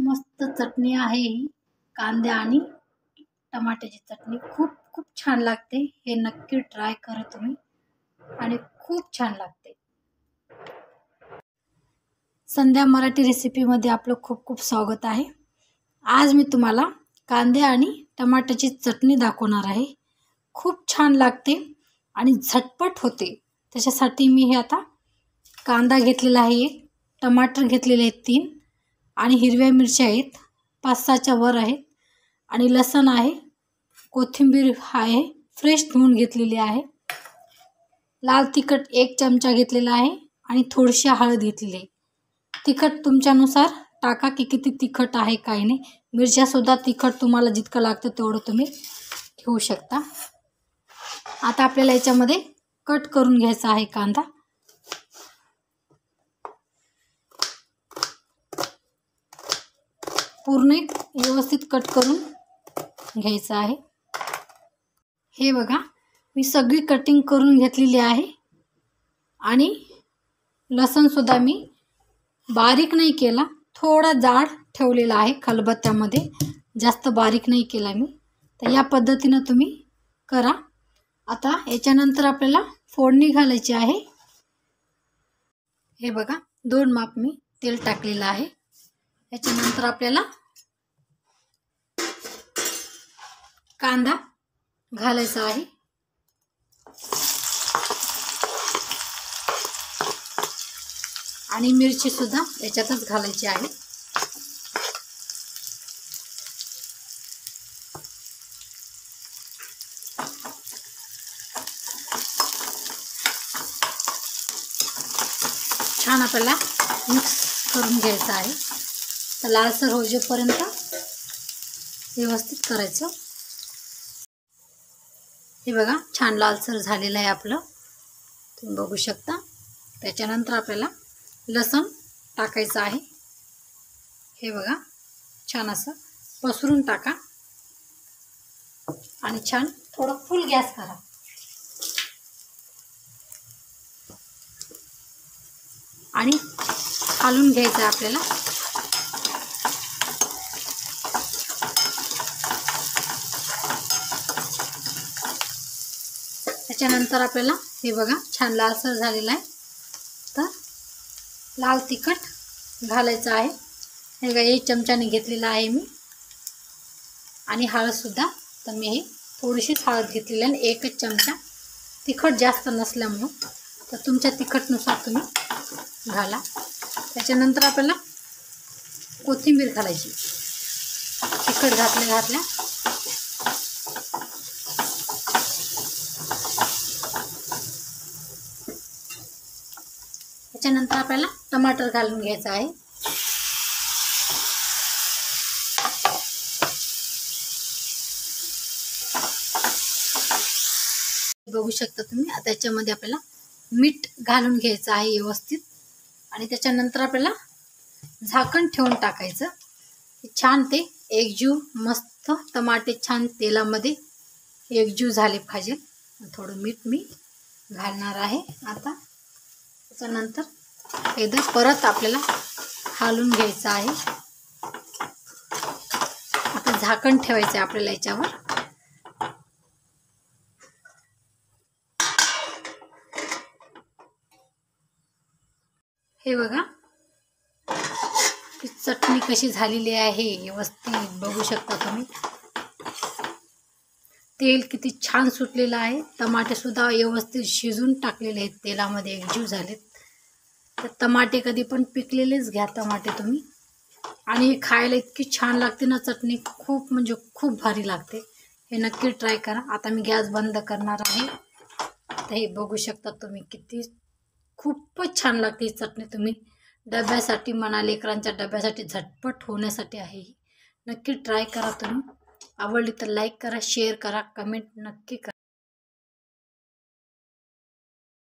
मस्त चटणी आहे ही कांदा आणि टमाट्याची चटणी खूप खूप छान लागते। हे नक्की ट्राय करा तुम्ही आणि खूप छान लागते। संध्या मराठी रेसिपी मध्ये आपलं खूप खूप स्वागत आहे। आज मी तुम्हाला कांदे आणि टमाट्याची चटणी दाखवणार आहे। खूप छान लागते आणि झटपट होते। त्याच्यासाठी मी हे आता कांदा घेतलेला आहे, एक टमाटर घेतलेले आहेत 3 आणि हिरव्या मिरच्या आहेत 5-6च्या वर आहेत आणि लसूण आहे, कोथिंबीर आहे फ्रेश धुवून घेतलेली आहे, लाल तिखट 1 चमचा घेतलेला आहे आणि थोडीशी हळद घेतलेली आहे। तिखट तुमच्यानुसार टाका की किती तिखट आहे काय नाही। मिरच्या सुद्धा तिखट तुम्हाला जितकं लागतं तेवढं तुम्ही घेऊ शकता। आता आपल्याला याच्यामध्ये कट करून घ्यायचा आहे कांदा। पूर्ण व्यवस्थित कट करून घ्यायचं आहे। हे बघा मी सगळी कटिंग करून घेतलेली आहे आणि लसूण सुद्धा मी बारीक नाही केला, थोडा जाड ठेवलेला आहे खलबत्त्यामध्ये, जास्त बारीक नाही केला मी। तर या पद्धतीने तुम्ही करा। आता याच्यानंतर आपल्याला फोडणी घालायची आहे। हे बघा 2 माप मी तेल टाकलेलं आहे। याच्यानंतर आपल्याला कांदा घालायचा आहे आणि मिरची सुद्धा याच्यातच घालायची आहे। छान आपल्याला मिक्स करून घ्यायचं आहे। तर लालसर होईपर्यंत व्यवस्थित करायचं। हे बघा छान लालसर झालेलं आहे आपलं, तुम्ही बघू शकता। त्याच्यानंतर आपल्याला लसूण टाकायचं आहे। हे बघा छान असं पसरून टाका आणि छान थोडं फुल गॅस करा आणि हलवून घ्यायचं आहे आपल्याला। त्याच्यानंतर आपल्याला हे बघा छान लालसर झालेला आहे, तर लाल तिखट घालायचं आहे। हे बघा 1 चमचाने घेतलेला आहे मी आणि हळद सुद्धा, तर मी हे थोडीशीच हळद घेतलेली आहे, 1च चमचा, तिखट जास्त नसल्यामुळे तर तुमच्या तिखटनुसार तुम्ही घाला। त्याच्यानंतर आपल्याला कोथिंबीर घालायची, तिखट घातल्या त्याच्यानंतर आपल्याला टमाटर घालून घ्यायचं आहे। बघू शकता तुम्ही। आता याच्यामध्ये आपल्याला मीठ घालून घ्यायचं आहे व्यवस्थित आणि त्याच्यानंतर आपल्याला झाकण ठेवून टाकायचं। छान ते एकजीव मस्त टमाटे छान तेलामध्ये एकजीव झाले पाहिजे। थोडं मीठ मी घालणार आहे आता। त्याच्यानंतर एकदा परत आपल्याला हलवून घ्यायचं आहे। आता झाकण ठेवायचं आहे आपल्याला याच्यावर। हे बघा ही चटणी कशी झालेली आहे व्यवस्थित बघू शकता तुम्ही। तेल किती छान सुटलेलं आहे, टमाटे सुद्धा व्यवस्थित शिजून टाकलेले आहेत, तेलामध्ये एकजीव झालेत। तर टमाटे कधी पण पिकलेलेच घ्या टमाटे तुम्ही, आणि हे खायला इतकी छान लागते ना चटणी, खूप म्हणजे खूप भारी लागते। हे नक्की ट्राय करा। आता मी गॅस बंद करणार आहे। तर हे बघू शकता तुम्ही किती खूपच छान लागते ही चटणी। तुम्ही डब्यासाठी म्हणा, लेकरांच्या डब्यासाठी झटपट होण्यासाठी आहे ही, नक्की ट्राय करा तुम्ही। आवडली तर लाईक करा, शेअर करा, कमेंट नक्की करा।